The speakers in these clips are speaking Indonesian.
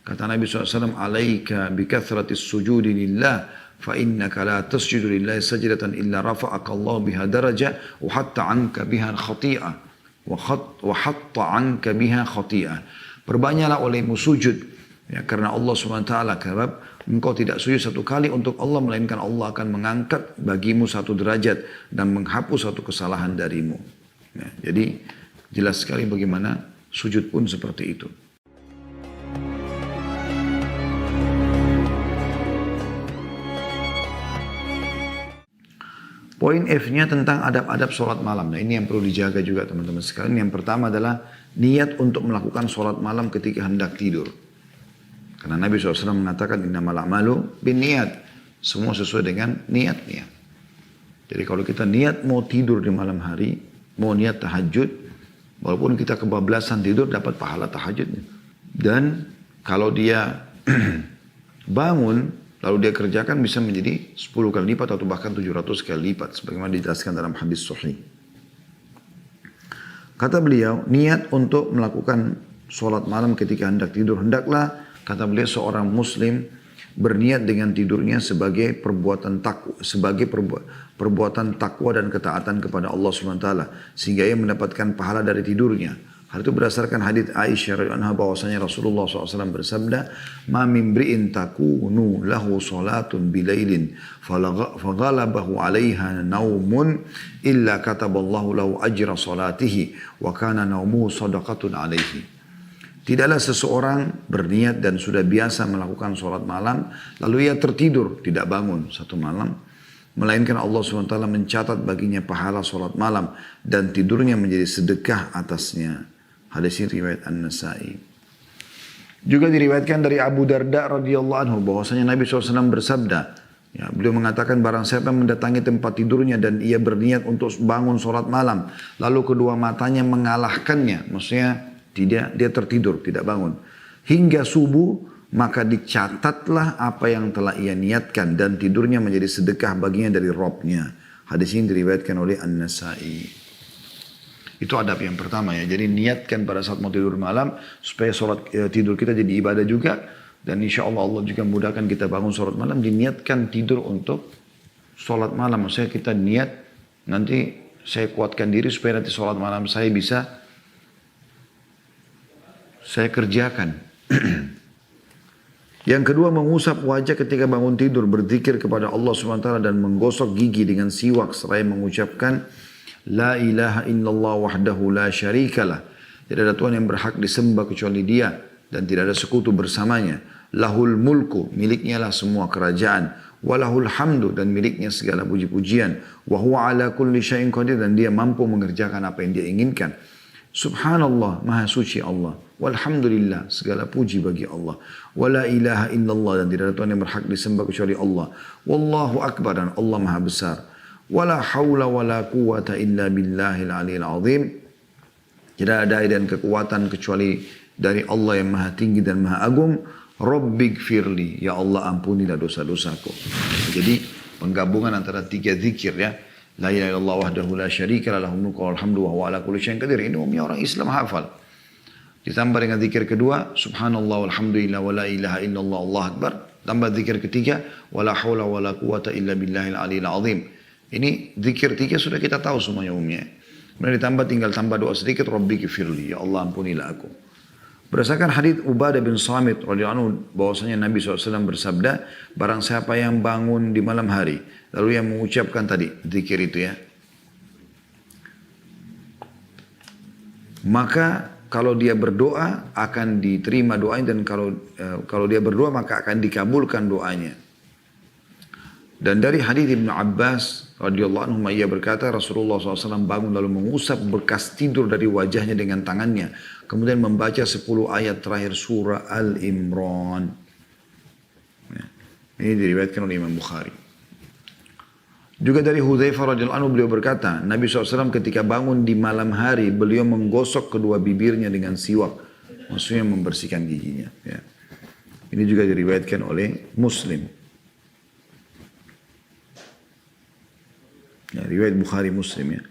Kata Nabi SAW, alaika bikathratis sujudi lillah, fa innaka la tasjudu lillahi sajdatan illa rafa'aka Allah biha daraja, wa hatta anka biha khati'ah. Wa hatta anka biha khati'ah. Perbanyaklah olehmu sujud. Ya, karena Allah SWT, karena engkau tidak sujud satu kali untuk Allah, melainkan Allah akan mengangkat bagimu satu derajat dan menghapus satu kesalahan darimu. Ya, jadi jelas sekali bagaimana sujud pun seperti itu. Poin F-nya tentang adab-adab sholat malam. Nah ini yang perlu dijaga juga teman-teman sekalian. Yang pertama adalah niat untuk melakukan sholat malam ketika hendak tidur. Karena Nabi SAW mengatakan, innamal a'malu bin niat. Semua sesuai dengan niatnya. Jadi kalau kita niat mau tidur di malam hari, mau niat tahajud, walaupun kita kebablasan tidur, dapat pahala tahajudnya. Dan kalau dia bangun, lalu dia kerjakan, bisa menjadi 10 kali lipat atau bahkan 700 kali lipat. Sebagaimana dijelaskan dalam hadis sahih. Kata beliau, niat untuk melakukan sholat malam ketika hendak tidur. Hendaklah, kata beliau, seorang muslim berniat dengan tidurnya sebagai perbuatan takwa dan ketaatan kepada Allah SWT. Sehingga ia mendapatkan pahala dari tidurnya. Hal itu berdasarkan hadits Aisyah radhiyallahu anha bahwasanya Rasulullah SAW bersabda, "Ma min mri'in takunu lahu salatun bilailin faghalabahu 'alaiha naumun illa kataballahu lahu ajra salatihi wa kana naumuhu shadaqatun 'alaihi." Tidaklah seseorang berniat dan sudah biasa melakukan sholat malam, lalu ia tertidur, tidak bangun satu malam, melainkan Allah SWT mencatat baginya pahala sholat malam dan tidurnya menjadi sedekah atasnya. Hadis ini riwayat An-Nasai. Juga diriwayatkan dari Abu Darda radhiyallahu anhu bahwasanya Nabi SAW bersabda, ya, beliau mengatakan barang siapa yang mendatangi tempat tidurnya dan ia berniat untuk bangun sholat malam, lalu kedua matanya mengalahkannya, maksudnya dia tertidur, tidak bangun, hingga subuh, maka dicatatlah apa yang telah ia niatkan dan tidurnya menjadi sedekah baginya dari Robnya. Hadis ini diriwayatkan oleh An-Nasai. Itu adab yang pertama ya. Jadi niatkan pada saat mau tidur malam supaya tidur kita jadi ibadah juga, dan insya Allah Allah juga mudahkan kita bangun sholat malam. Diniatkan tidur untuk sholat malam. Maksudnya kita niat nanti saya kuatkan diri supaya nanti sholat malam saya bisa saya kerjakan. Yang kedua, mengusap wajah ketika bangun tidur, berzikir kepada Allah SWT dan menggosok gigi dengan siwak seraya mengucapkan La ilaha illallah wahdahu la syarikalah. Tidak ada Tuhan yang berhak disembah kecuali Dia dan tidak ada sekutu bersamanya. Lahul mulku, miliknya lah semua kerajaan. Walahul hamdu, dan miliknya segala puji-pujian. Wa huwa ala kulli syai'in qadir, dan Dia mampu mengerjakan apa yang Dia inginkan. Subhanallah, maha suci Allah. Walhamdulillah, segala puji bagi Allah. Wala ilaha illallah, dan tidak ada Tuhan yang berhak disembah kecuali Allah. Wallahu akbar, dan Allah maha besar. Wala hawla wala quwata illa billahil aliyil azim. Tidak ada daya dan kekuatan kecuali dari Allah yang maha tinggi dan maha agung. Rabbighfirli, ya Allah ampunilah dosa-dosaku. Jadi penggabungan antara tiga zikir ya. La ilaha illallah wahdahu la syarika lah, lahul mulku wal hamdu wa huwa ala kulli syai'in qadir. Ini umumnya orang Islam hafal. Ditambah dengan zikir kedua, subhanallah walhamdulillah wa la ilaha illallah Allahu akbar. Tambah zikir ketiga, wala haula wala quwata illa billahil aliyil azim. Ini zikir tiga sudah kita tahu semuanya umumnya. Kemudian ditambah, tinggal tambah doa sedikit, Rabbighfirli, ya Allah ampunilah aku. Berdasarkan hadits Ubadah bin Samit radhiyallahu anhu bahwasanya Nabi SAW bersabda, barang siapa yang bangun di malam hari, lalu yang mengucapkan tadi zikir itu ya, maka kalau dia berdoa akan diterima doanya, dan kalau dia berdoa maka akan dikabulkan doanya. Dan dari hadits Ibnu Abbas radhiyallahu anhu, ia berkata Rasulullah SAW bangun lalu mengusap bekas tidur dari wajahnya dengan tangannya, kemudian membaca 10 ayat terakhir surah Al-Imran. Ini diriwayatkan oleh Imam Bukhari. Juga dari Hudzaifah radhiyallahu anhu, beliau berkata, Nabi SAW ketika bangun di malam hari, beliau menggosok kedua bibirnya dengan siwak, maksudnya membersihkan giginya. Ya. Ini juga diriwayatkan oleh Muslim. Ya, riwayat Bukhari Muslim ya.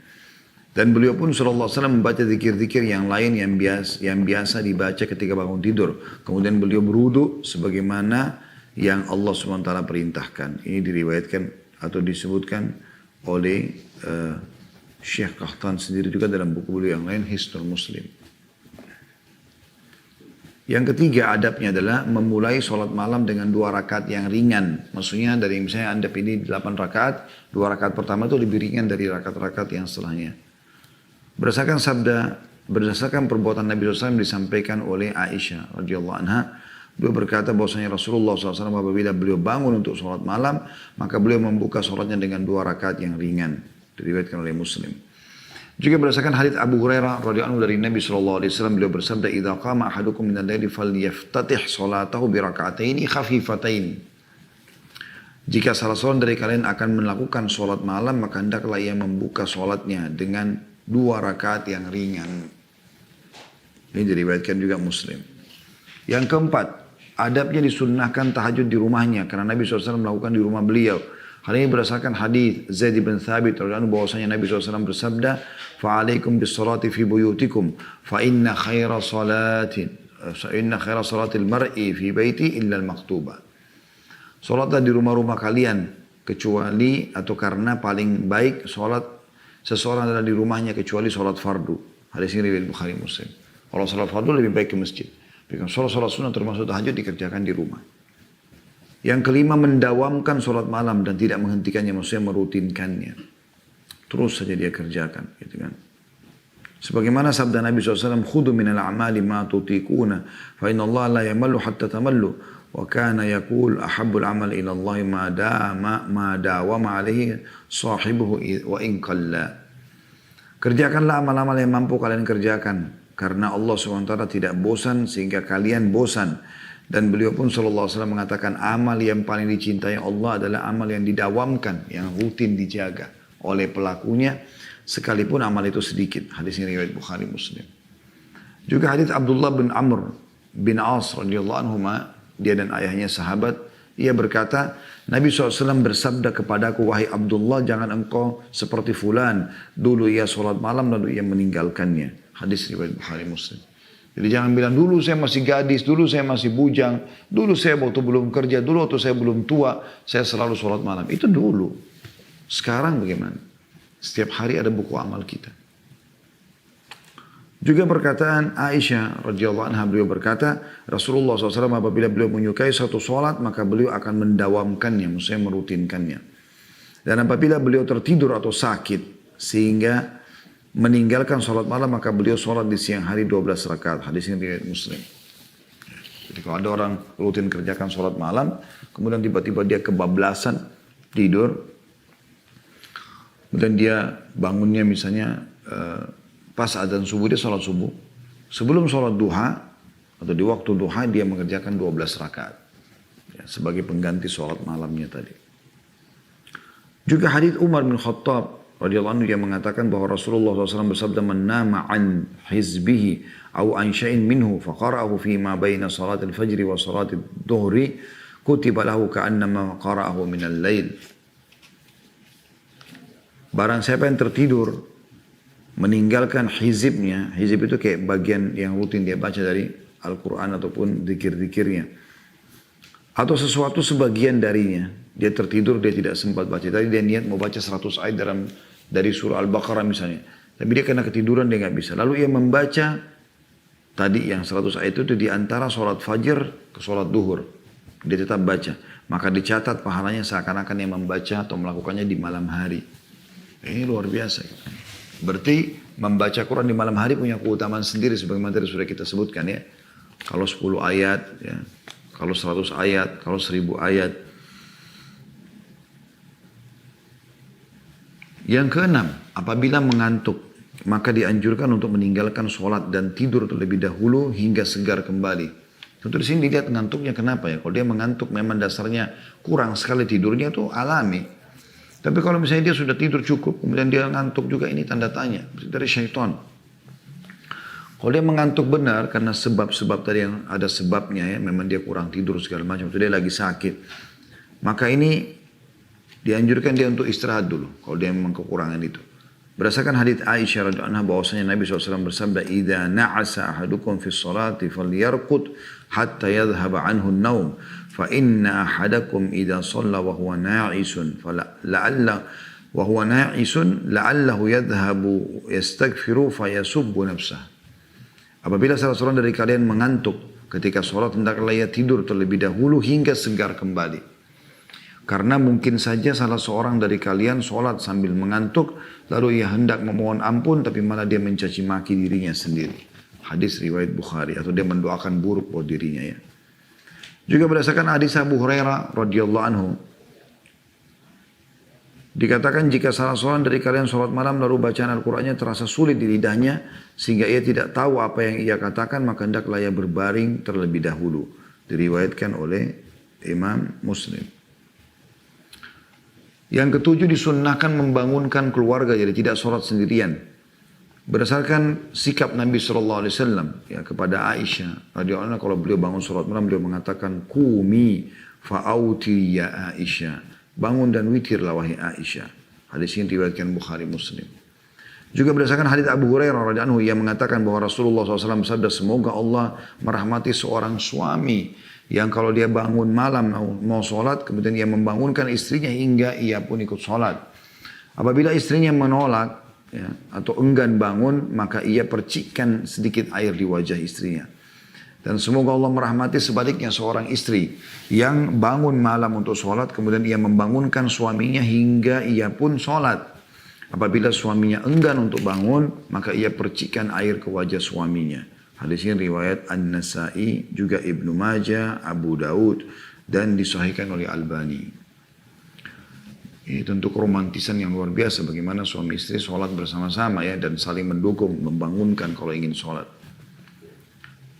Dan beliau pun sallallahu alaihi wasallam membaca zikir-zikir yang lain yang biasa dibaca ketika bangun tidur. Kemudian beliau berwudu sebagaimana yang Allah SWT perintahkan. Ini diriwayatkan atau disebutkan oleh Syekh Qahtan sendiri juga dalam buku beliau yang lain, Hisnul Muslim. Yang ketiga adabnya adalah memulai sholat malam dengan 2 rakaat yang ringan. Maksudnya dari misalnya Anda pilih 8 rakaat, 2 rakaat pertama itu lebih ringan dari rakaat-rakaat yang setelahnya. Berdasarkan perbuatan Nabi SAW disampaikan oleh Aisyah radhiyallahu anha, beliau berkata bahwasanya Rasulullah SAW apabila beliau bangun untuk sholat malam, maka beliau membuka sholatnya dengan 2 rakaat yang ringan. Diriwayatkan oleh Muslim. Juga berdasarkan hadits Abu Hurairah radhiyallahu anhu dari Nabi SAW, beliau bersabda, "Idza qama ahadukum min al-laili falyaftatih salatahu bi raka'ataini khafifatain." Jika salah seorang dari kalian akan melakukan sholat malam, maka hendaklah ia membuka sholatnya dengan 2 rakaat yang ringan. Ini diriwayatkan juga Muslim. Yang keempat, adabnya disunnahkan tahajud di rumahnya karena Nabi SAW melakukan di rumah beliau. Hal ini berdasarkan hadis Zaid bin Thabit radhiyallahu anhu bahwasanya Nabi SAW bersabda, "Fa'alaikum bis-salati fi buyutikum, fa inna khaira salatil mar'i fi baiti illa al-maktubah." Salatlah di rumah-rumah kalian kecuali atau karena paling baik salat seseorang adalah di rumahnya kecuali salat fardu. Hadis ini riwayat Bukhari Muslim. Kalau salat fardu lebih baik ke masjid. Salat sunnah termasuk tahajud dikerjakan di rumah. Yang kelima, mendawamkan sholat malam dan tidak menghentikannya, maksudnya merutinkannya. Terus saja dia kerjakan. Gitu kan. Sebagaimana sabda Nabi SAW, "Khudu minal a'mali ma tutikuna, fa inna Allah la yamallu hatta tamallu, wa kana yakul ahabbul amal ila Allah ma dawama alaihi sahibuhu wa in qalla." Kerjakanlah amal-amal yang mampu kalian kerjakan, karena Allah SWT tidak bosan sehingga kalian bosan. Dan beliau pun SAW mengatakan amal yang paling dicintai Allah adalah amal yang didawamkan, yang rutin dijaga oleh pelakunya sekalipun amal itu sedikit. Hadis ini riwayat Bukhari Muslim. Juga hadis Abdullah bin Amr bin As radhiyallahu anhuma, dia dan ayahnya sahabat, ia berkata, Nabi SAW bersabda kepadaku, "Wahai Abdullah, jangan engkau seperti fulan. Dulu ia sholat malam lalu ia meninggalkannya." Hadis riwayat Bukhari Muslim. Jadi jangan bilang dulu saya masih gadis, dulu saya masih bujang, dulu saya waktu belum kerja, dulu waktu saya belum tua, saya selalu sholat malam. Itu dulu. Sekarang bagaimana? Setiap hari ada buku amal kita. Juga perkataan Aisyah radhiyallahu anha, beliau berkata, Rasulullah SAW apabila beliau menyukai satu sholat, maka beliau akan mendawamkannya, maksudnya merutinkannya. Dan apabila beliau tertidur atau sakit, sehingga meninggalkan sholat malam, maka beliau sholat di siang hari 12 rakaat. Hadis ini riwayat Muslim. Jadi kalau ada orang rutin kerjakan sholat malam, kemudian tiba-tiba dia kebablasan tidur, kemudian dia bangunnya misalnya pas adzan subuh, dia sholat subuh. Sebelum sholat duha atau di waktu duha dia mengerjakan 12 rakaat ya, sebagai pengganti sholat malamnya tadi. Juga hadis Umar bin Khattab radhiyallahu anhu yang mengatakan bahwa Rasulullah SAW bersabda, "Man nama an hizbihi aw an syai'in minhu faqara'ahu fi ma baina salatil fajri wa salatil dhuhri kutiba lahu ka'annama qara'ahu minal lail." Barang siapa yang tertidur meninggalkan hizibnya, hizib itu kayak bagian yang rutin dia baca dari Al-Quran ataupun zikir-zikirnya, atau sesuatu sebagian darinya, dia tertidur, dia tidak sempat baca. Tadi dia niat mau baca 100 ayat dari surah Al-Baqarah misalnya. Tapi dia kena ketiduran, dia nggak bisa. Lalu ia membaca tadi yang 100 ayat itu di antara sholat fajr ke sholat duhur. Dia tetap baca. Maka dicatat pahalanya seakan-akan yang membaca atau melakukannya di malam hari. Ini luar biasa. Berarti membaca Quran di malam hari punya keutamaan sendiri. Sebagaimana tadi sudah kita sebutkan ya. Kalau 10 ayat, ya. Kalau 100 ayat, kalau 1000 ayat. Yang keenam, apabila mengantuk, maka dianjurkan untuk meninggalkan sholat dan tidur terlebih dahulu hingga segar kembali. Tentu di sini dilihat ngantuknya kenapa ya. Kalau dia mengantuk memang dasarnya kurang sekali tidurnya itu alami. Tapi kalau misalnya dia sudah tidur cukup, kemudian dia ngantuk juga, ini tanda tanya dari syaitan. Kalau dia mengantuk benar karena sebab-sebab tadi yang ada sebabnya ya, memang dia kurang tidur segala macam, itu dia lagi sakit. Maka ini dianjurkan dia untuk istirahat dulu kalau dia memang kekurangan itu. Berdasarkan hadits Aisyah radhiyallahu anha bahwasanya Nabi SAW bersabda, "Idza na'asa ahadukum fi sholati falyarqud hatta yadhhaba anhu an-naum, fa inna ahadakum idza shalla wa huwa na'isun la'allahu yadhhabu yastaghfiru fayasubbu nafsah." Apabila salah seorang dari kalian mengantuk ketika sholat, hendaklah ia tidur terlebih dahulu hingga segar kembali. Karena mungkin saja salah seorang dari kalian sholat sambil mengantuk, lalu ia hendak memohon ampun, tapi malah dia mencaci maki dirinya sendiri. Hadis riwayat Bukhari, atau dia mendoakan buruk buat dirinya ya. Juga berdasarkan hadis Abu Hurairah radhiyallahu anhu, dikatakan jika salah seorang dari kalian sholat malam lalu bacaan Al-Qur'annya terasa sulit di lidahnya sehingga ia tidak tahu apa yang ia katakan, maka hendaklah ia berbaring terlebih dahulu. Diriwayatkan oleh Imam Muslim. Yang ketujuh, disunnahkan membangunkan keluarga, jadi tidak sholat sendirian. Berdasarkan sikap Nabi SAW ya, kepada Aisyah radhiyallahu anha, kalau beliau bangun sholat malam beliau mengatakan, "Qumi fa'auti ya Aisyah." Bangun dan witirlah wahai Aisyah. Hadis ini diriwayatkan Bukhari Muslim. Juga berdasarkan hadis Abu Hurairah radhiyallahu anhu yang mengatakan bahwa Rasulullah SAW bersabda, "Semoga Allah merahmati seorang suami yang kalau dia bangun malam mau sholat, kemudian ia membangunkan istrinya hingga ia pun ikut sholat. Apabila istrinya menolak ya, atau enggan bangun, maka ia percikkan sedikit air di wajah istrinya. Dan semoga Allah merahmati sebaliknya seorang istri yang bangun malam untuk sholat, kemudian ia membangunkan suaminya hingga ia pun sholat. Apabila suaminya enggan untuk bangun, maka ia percikkan air ke wajah suaminya." Hadis ini riwayat An-Nasa'i, juga Ibnu Majah, Abu Daud, dan disahihkan oleh Albani. Ini tentu keromantisan yang luar biasa bagaimana suami istri sholat bersama-sama ya, dan saling mendukung, membangunkan kalau ingin sholat.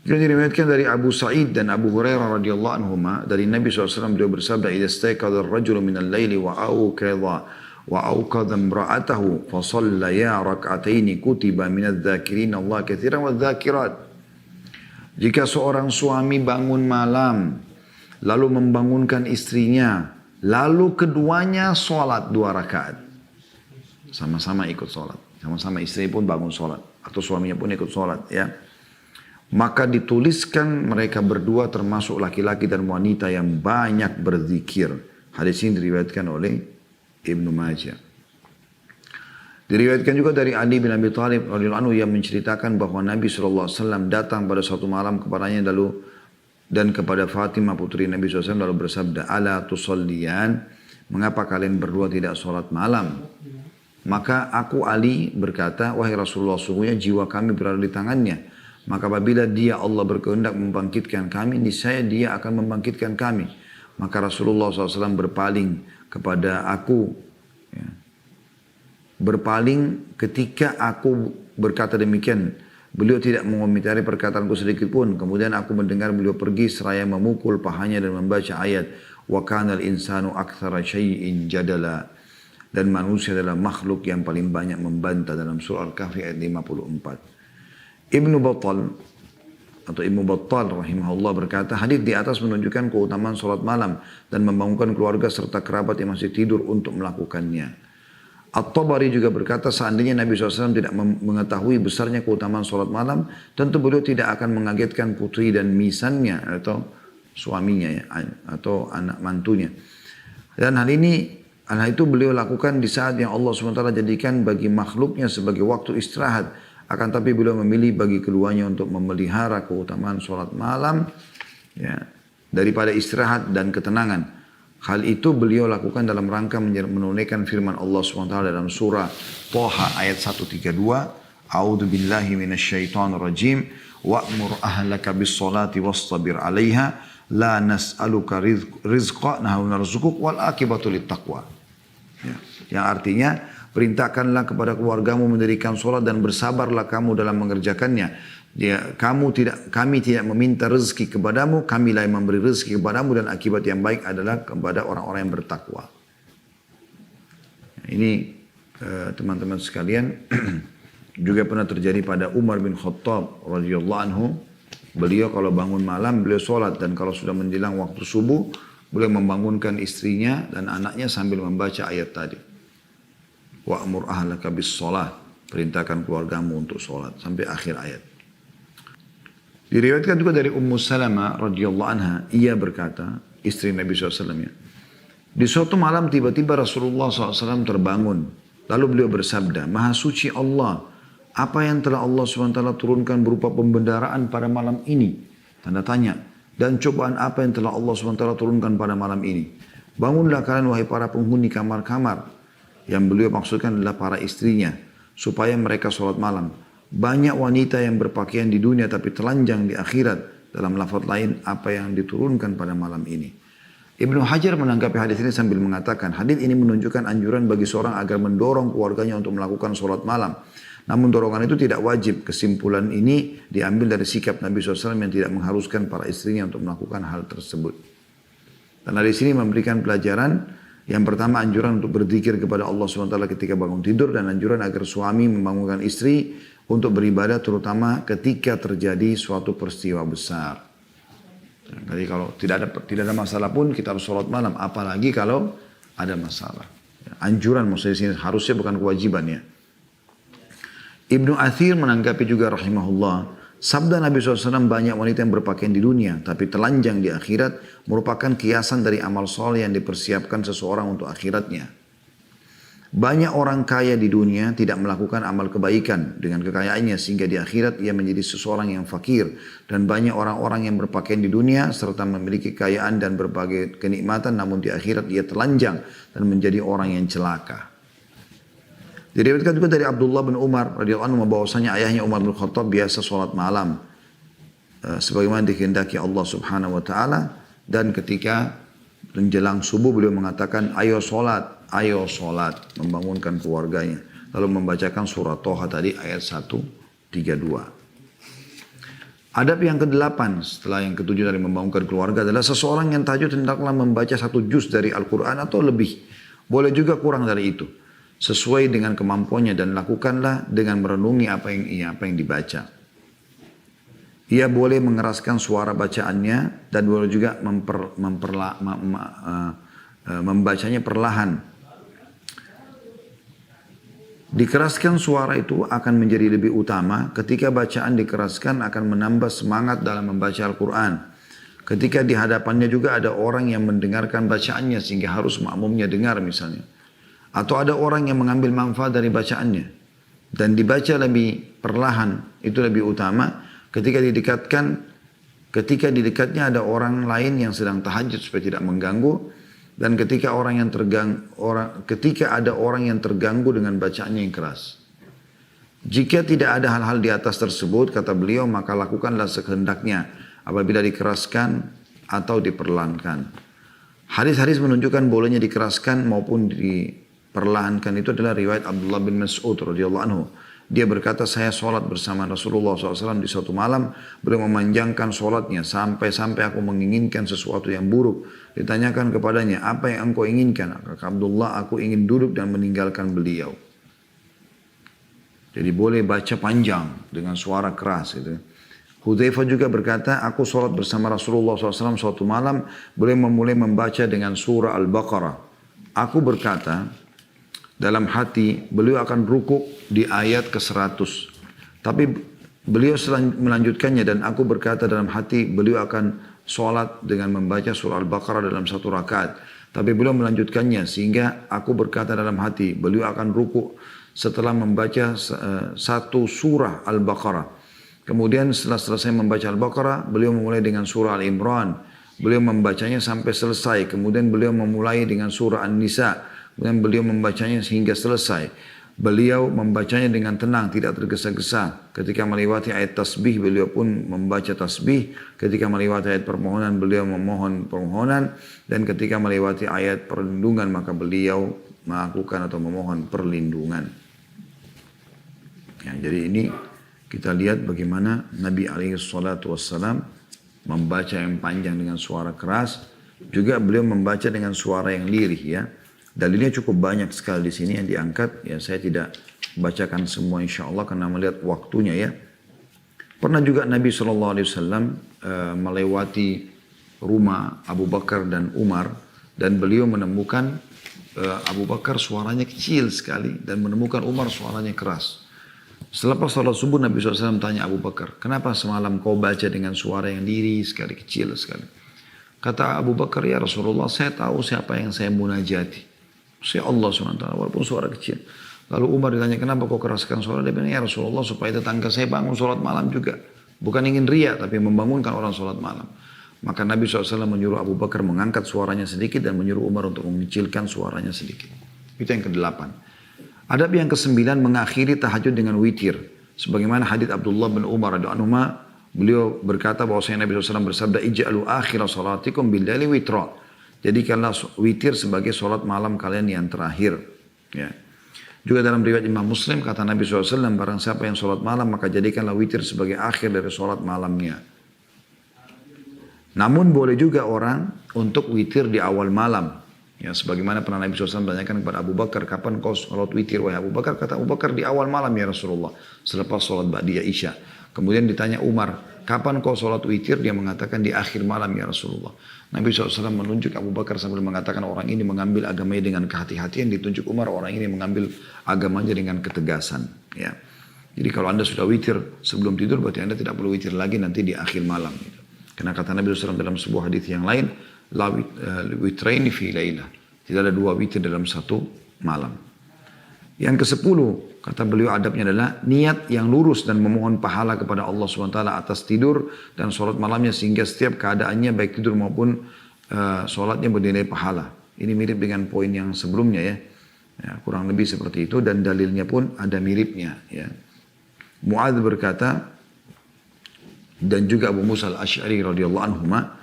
Juga diriwayatkan dari Abu Sa'id dan Abu Hurairah radhiyallahu anhuma dari Nabi SAW, beliau bersabda, "Idza istayqadha ar-rajulu min al-laili wa awqadha imra'atahu fa shallaya rak'ataini kutiba min adh-dhakirin Allah katsiran wadh-dhakirat." Jika seorang suami bangun malam lalu membangunkan istrinya, lalu keduanya sholat 2 rakaat, sama-sama ikut sholat, sama-sama istri pun bangun sholat atau suaminya pun ikut sholat ya, maka dituliskan mereka berdua termasuk laki-laki dan wanita yang banyak berzikir. Hadis ini diriwayatkan oleh Ibnu Majah. Diriwayatkan juga dari Ali bin Abi Thalib radhiyallahu anhu yang menceritakan bahwa Nabi SAW datang pada suatu malam kepadanya lalu dan kepada Fatimah putri Nabi SAW lalu bersabda, "Ala tusalliyan, mengapa kalian berdua tidak sholat malam?" Maka aku Ali berkata, "Wahai Rasulullah, sungguhnya jiwa kami berada di tangannya. Maka apabila dia Allah berkehendak membangkitkan kami, niscaya dia akan membangkitkan kami." Maka Rasulullah SAW berpaling kepada aku. Ya. Berpaling ketika aku berkata demikian. Beliau tidak mengomentari perkataanku sedikit pun. Kemudian aku mendengar beliau pergi seraya memukul pahanya dan membaca ayat, "Wa kanal insanu aktsara syai'in jadala." Dan manusia adalah makhluk yang paling banyak membantah, dalam surah Al-Kahfi ayat 54. Ibnu Battal rahimahullah berkata, hadis di atas menunjukkan keutamaan sholat malam dan membangunkan keluarga serta kerabat yang masih tidur untuk melakukannya. At-Tabari juga berkata, seandainya Nabi SAW tidak mengetahui besarnya keutamaan sholat malam, tentu beliau tidak akan mengagetkan putri dan misannya atau suaminya ya, atau anak mantunya. Dan hal itu beliau lakukan di saat yang Allah SWT jadikan bagi makhluknya sebagai waktu istirahat. Akan tapi beliau memilih bagi keduanya untuk memelihara keutamaan sholat malam ya, daripada istirahat dan ketenangan. Hal itu beliau lakukan dalam rangka menunaikan firman Allah SWT dalam surah Thaha ayat 132. A'udzu billahi minasyaitonir rajim. Wa'mur ahlaka bis salati wastabir 'alaiha la nas'aluka rizqa nahnu narzuquk wal akibatu littaqwa. Ya, yang artinya perintahkanlah kepada keluargamu mendirikan sholat dan bersabarlah kamu dalam mengerjakannya. Kami tidak meminta rezeki kepadamu, kamilah yang memberi rezeki kepadamu dan akibat yang baik adalah kepada orang-orang yang bertakwa. Ini teman-teman sekalian juga pernah terjadi pada Umar bin Khattab radhiyallahu anhu. Beliau kalau bangun malam beliau sholat, dan kalau sudah menjelang waktu subuh beliau membangunkan istrinya dan anaknya sambil membaca ayat tadi. wa'mur ahlaka bis shalah, perintahkan keluargamu untuk sholat, sampai akhir ayat. Diriwayatkan juga dari Ummu Salamah radhiyallahu anha, ia berkata, istri Nabi SAW ya, di suatu malam tiba-tiba Rasulullah SAW terbangun, lalu beliau bersabda, Maha suci Allah, apa yang telah Allah SWT turunkan berupa pembendaraan pada malam ini? Tanda tanya. Dan cobaan apa yang telah Allah SWT turunkan pada malam ini? Bangunlah kalian wahai para penghuni kamar-kamar. Yang beliau maksudkan adalah para istrinya. Supaya mereka sholat malam. Banyak wanita yang berpakaian di dunia tapi telanjang di akhirat. Dalam lafaz lain apa yang diturunkan pada malam ini. Ibnu Hajar menanggapi hadis ini sambil mengatakan, hadis ini menunjukkan anjuran bagi seorang agar mendorong keluarganya untuk melakukan sholat malam. Namun dorongan itu tidak wajib. Kesimpulan ini diambil dari sikap Nabi SAW yang tidak mengharuskan para istrinya untuk melakukan hal tersebut. Karena di sini memberikan pelajaran, yang pertama anjuran untuk berzikir kepada Allah SWT ketika bangun tidur, dan anjuran agar suami membangunkan istri untuk beribadah terutama ketika terjadi suatu peristiwa besar. Jadi kalau tidak ada masalah pun kita harus sholat malam, apalagi kalau ada masalah. Anjuran maksudnya di sini, harusnya bukan kewajiban ya. Ibnu Athir menanggapi juga rahimahullah, sabda Nabi SAW banyak wanita yang berpakaian di dunia tapi telanjang di akhirat merupakan kiasan dari amal soleh yang dipersiapkan seseorang untuk akhiratnya. Banyak orang kaya di dunia tidak melakukan amal kebaikan dengan kekayaannya sehingga di akhirat ia menjadi seseorang yang fakir. Dan banyak orang-orang yang berpakaian di dunia serta memiliki kekayaan dan berbagai kenikmatan namun di akhirat ia telanjang dan menjadi orang yang celaka. Diriwayatkan juga dari Abdullah bin Umar radhiyallahu anhu bahwasanya ayahnya Umar bin Khattab biasa sholat malam sebagaimana dikehendaki Allah Subhanahu wa taala, dan ketika menjelang subuh beliau mengatakan ayo sholat, membangunkan keluarganya, lalu membacakan surat Toha tadi ayat 132. Adab yang ke-8 setelah yang ke-7 dari membangunkan keluarga adalah seseorang yang tahajud hendaklah membaca 1 juz dari Al-Quran atau lebih, boleh juga kurang dari itu, sesuai dengan kemampuannya, dan lakukanlah dengan merenungi apa yang dibaca. Ia boleh mengeraskan suara bacaannya dan boleh juga membacanya perlahan. Dikeraskan suara itu akan menjadi lebih utama. Ketika bacaan dikeraskan akan menambah semangat dalam membaca Al-Quran. Ketika di hadapannya juga ada orang yang mendengarkan bacaannya sehingga harus makmumnya dengar misalnya. Atau ada orang yang mengambil manfaat dari bacaannya. Dan dibaca lebih perlahan, itu lebih utama. Ketika di dekatnya ada orang lain yang sedang tahajud supaya tidak mengganggu. Dan ketika ada orang yang terganggu dengan bacaannya yang keras. Jika tidak ada hal-hal di atas tersebut, kata beliau, maka lakukanlah sekehendaknya apabila dikeraskan atau diperlahankan. Hadis-hadis menunjukkan bolehnya dikeraskan maupun diperlahankan itu adalah riwayat Abdullah bin Mas'ud radhiyallahu anhu. Dia berkata, saya sholat bersama Rasulullah SAW di suatu malam. Beliau memanjangkan sholatnya sampai aku menginginkan sesuatu yang buruk. Ditanyakan kepadanya, apa yang engkau inginkan? Kata Abdullah, aku ingin duduk dan meninggalkan beliau. Jadi boleh baca panjang dengan suara keras. Gitu. Hudzaifah juga berkata, aku sholat bersama Rasulullah SAW suatu malam. Beliau memulai membaca dengan surah Al-Baqarah. Aku berkata, dalam hati beliau akan rukuk di ayat ke-100. Tapi beliau melanjutkannya dan aku berkata dalam hati beliau akan sholat dengan membaca surah Al-Baqarah dalam 1 rakaat. Tapi beliau melanjutkannya sehingga aku berkata dalam hati beliau akan rukuk setelah membaca 1 surah Al-Baqarah. Kemudian setelah selesai membaca Al-Baqarah beliau memulai dengan surah Al-Imran. Beliau membacanya sampai selesai. Kemudian beliau memulai dengan surah An-Nisa. Kemudian beliau membacanya sehingga selesai. Beliau membacanya dengan tenang, tidak tergesa-gesa. Ketika melewati ayat tasbih, beliau pun membaca tasbih. Ketika melewati ayat permohonan, beliau memohon permohonan. Dan ketika melewati ayat perlindungan, maka beliau melakukan atau memohon perlindungan. Ya, jadi ini kita lihat bagaimana Nabi SAW membaca yang panjang dengan suara keras. Juga beliau membaca dengan suara yang lirih ya. Dalilnya cukup banyak sekali di sini yang diangkat. Ya saya tidak bacakan semua insya Allah karena melihat waktunya ya. Pernah juga Nabi SAW melewati rumah Abu Bakar dan Umar. Dan beliau menemukan Abu Bakar suaranya kecil sekali dan menemukan Umar suaranya keras. Selepas salat subuh Nabi SAW tanya Abu Bakar, kenapa semalam kau baca dengan suara yang diri sekali, kecil sekali? Kata Abu Bakar, ya Rasulullah, saya tahu siapa yang saya munajati. Saya Allah SWT, walaupun suara kecil. Lalu Umar ditanya, kenapa kau keraskan suara? Dia bilang, ya Rasulullah, supaya tetangga saya bangun sholat malam juga. Bukan ingin riya, tapi membangunkan orang sholat malam. Maka Nabi SAW menyuruh Abu Bakar mengangkat suaranya sedikit dan menyuruh Umar untuk mengecilkan suaranya sedikit. Itu yang ke-8. Adab yang ke-9 mengakhiri tahajud dengan witir. Sebagaimana hadits Abdullah bin Umar radhiyallahu anhu, beliau berkata bahwasanya Nabi SAW bersabda, ij'alu akhira salatikum bil-laili witra. Jadikanlah witir sebagai salat malam kalian yang terakhir. Ya. Juga dalam riwayat Imam Muslim kata Nabi SAW, barang siapa yang salat malam maka jadikanlah witir sebagai akhir dari salat malamnya. Namun boleh juga orang untuk witir di awal malam. Ya, sebagaimana pernah Nabi SAW tanyakan kepada Abu Bakar, kapan kau sholat witir wahai Abu Bakar? Kata Abu Bakar, di awal malam ya Rasulullah, selepas sholat ba'diyah isya. Kemudian ditanya Umar, kapan kau sholat witir? Dia mengatakan di akhir malam ya Rasulullah. Nabi SAW menunjuk Abu Bakar sambil mengatakan orang ini mengambil agamanya dengan kehati-hatian. Ditunjuk Umar, orang ini mengambil agamanya dengan ketegasan. Ya. Jadi kalau anda sudah witir sebelum tidur, berarti anda tidak perlu witir lagi nanti di akhir malam. Karena kata Nabi SAW dalam sebuah hadis yang lain, la witraini fi lailah. Tidak ada dua witir dalam satu malam. Yang ke-10, kata beliau adabnya adalah niat yang lurus dan memohon pahala kepada Allah SWT atas tidur dan sholat malamnya sehingga setiap keadaannya baik tidur maupun sholatnya bernilai pahala. Ini mirip dengan poin yang sebelumnya ya. Ya, kurang lebih seperti itu dan dalilnya pun ada miripnya ya. Mu'adz berkata dan juga Abu Musa al-Asy'ari radhiyallahu anhuma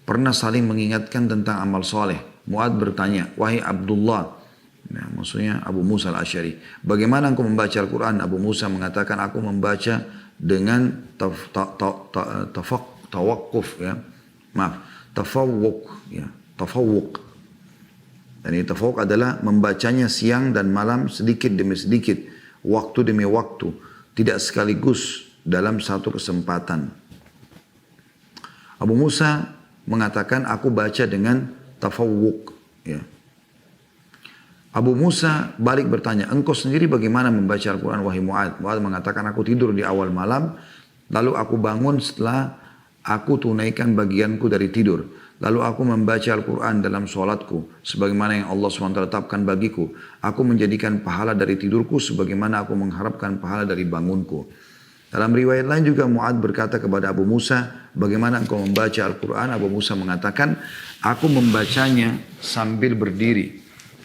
pernah saling mengingatkan tentang amal soleh. Mu'adz bertanya, wahai Abdullah, ya, maksudnya Abu Musa al-Asy'ari, bagaimana engkau membaca Al-Quran? Abu Musa mengatakan, aku membaca dengan tawakuf, ya, tafawuk, ya, tafawuk. Dan ini tafawuk adalah membacanya siang dan malam sedikit demi sedikit, waktu demi waktu, tidak sekaligus dalam satu kesempatan. Abu Musa mengatakan aku baca dengan tafawuk. Ya. Abu Musa balik bertanya, engkau sendiri bagaimana membaca Al-Quran wahai Mu'adz? Mu'adz mengatakan aku tidur di awal malam, lalu aku bangun setelah aku tunaikan bagianku dari tidur. Lalu aku membaca Al-Quran dalam sholatku, sebagaimana yang Allah SWT tetapkan bagiku. Aku menjadikan pahala dari tidurku, sebagaimana aku mengharapkan pahala dari bangunku. Dalam riwayat lain juga Mu'adz berkata kepada Abu Musa, bagaimana engkau membaca Al-Quran? Abu Musa mengatakan, aku membacanya sambil berdiri,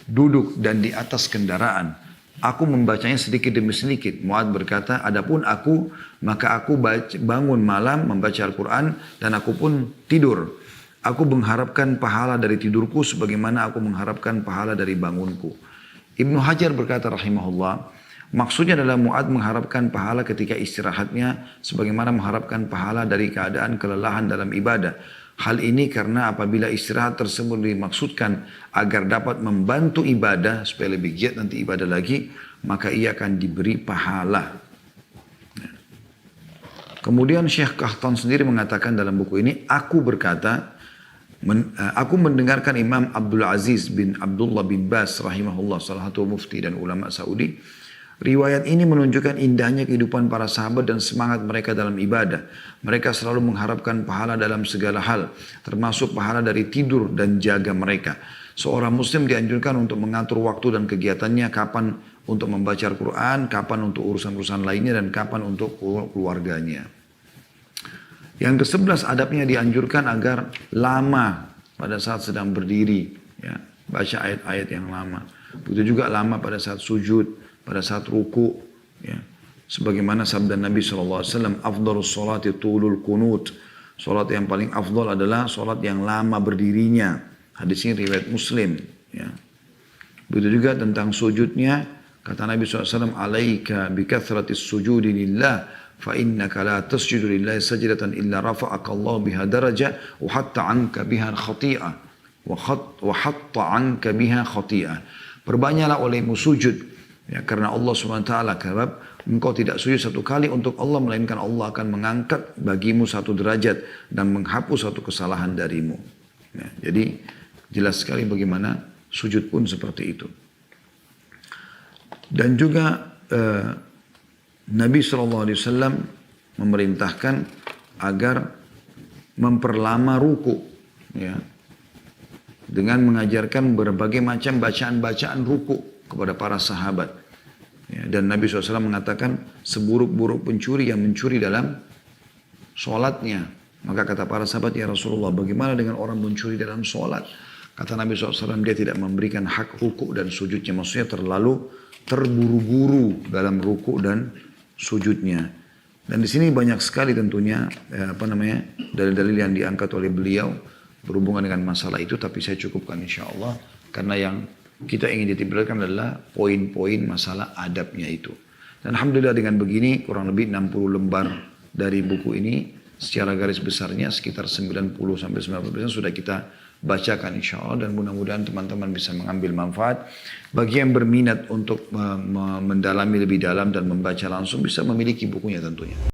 duduk dan di atas kendaraan. Aku membacanya sedikit demi sedikit. Mu'adz berkata, adapun aku, maka aku bangun malam membaca Al-Quran dan aku pun tidur. Aku mengharapkan pahala dari tidurku sebagaimana aku mengharapkan pahala dari bangunku. Ibnu Hajar berkata rahimahullah, maksudnya adalah Mu'adz mengharapkan pahala ketika istirahatnya sebagaimana mengharapkan pahala dari keadaan kelelahan dalam ibadah. Hal ini karena apabila istirahat tersebut dimaksudkan agar dapat membantu ibadah supaya lebih giat nanti ibadah lagi, maka ia akan diberi pahala. Kemudian Syekh Qahtan sendiri mengatakan dalam buku ini, aku berkata, aku mendengarkan Imam Abdul Aziz bin Abdullah bin Bas rahimahullah, salah satu mufti dan ulama Saudi. Riwayat ini menunjukkan indahnya kehidupan para sahabat dan semangat mereka dalam ibadah. Mereka selalu mengharapkan pahala dalam segala hal, termasuk pahala dari tidur dan jaga mereka. Seorang muslim dianjurkan untuk mengatur waktu dan kegiatannya, kapan untuk membaca Al-Quran, kapan untuk urusan-urusan lainnya, dan kapan untuk keluarganya. Yang ke-11 adabnya dianjurkan agar lama pada saat sedang berdiri, ya, baca ayat-ayat yang lama. Begitu juga lama pada saat sujud, pada saat ruku, ya. Sebagaimana sabda Nabi SAW, afdalus salati tulul kunut. Salat yang paling afdal adalah salat yang lama berdirinya. Hadis ini riwayat Muslim, ya. Begitu juga tentang sujudnya, kata Nabi SAW, alaika bikathratis sujudi lillah, fa innaka la tasjudu lillahi sajdatan illa rafa'aka Allah biha daraja wa hatta 'anka biha khati'ah wa hatta 'anka biha khati'ah. Perbanyaklah olehmu sujud, ya, karena Allah SWT sebab engkau tidak sujud satu kali untuk Allah, melainkan Allah akan mengangkat bagimu satu derajat dan menghapus satu kesalahan darimu. Ya, jadi jelas sekali bagaimana sujud pun seperti itu. Dan juga Nabi SAW memerintahkan agar memperlama ruku, ya, dengan mengajarkan berbagai macam bacaan-bacaan ruku kepada para sahabat. Ya, dan Nabi SAW mengatakan seburuk-buruk pencuri yang mencuri dalam sholatnya. Maka kata para sahabat, ya Rasulullah, bagaimana dengan orang mencuri dalam sholat? Kata Nabi SAW, dia tidak memberikan hak ruku dan sujudnya. Maksudnya terlalu terburu-buru dalam ruku dan sujudnya. Dan di sini banyak sekali tentunya dalil-dalil yang diangkat oleh beliau berhubungan dengan masalah itu, tapi saya cukupkan insya Allah karena yang kita ingin ditimpulkan adalah poin-poin masalah adabnya itu. Dan alhamdulillah dengan begini kurang lebih 60 lembar dari buku ini secara garis besarnya sekitar 90-90% sudah kita bacakan insya Allah, dan mudah-mudahan teman-teman bisa mengambil manfaat. Bagi yang berminat untuk mendalami lebih dalam dan membaca langsung bisa memiliki bukunya tentunya.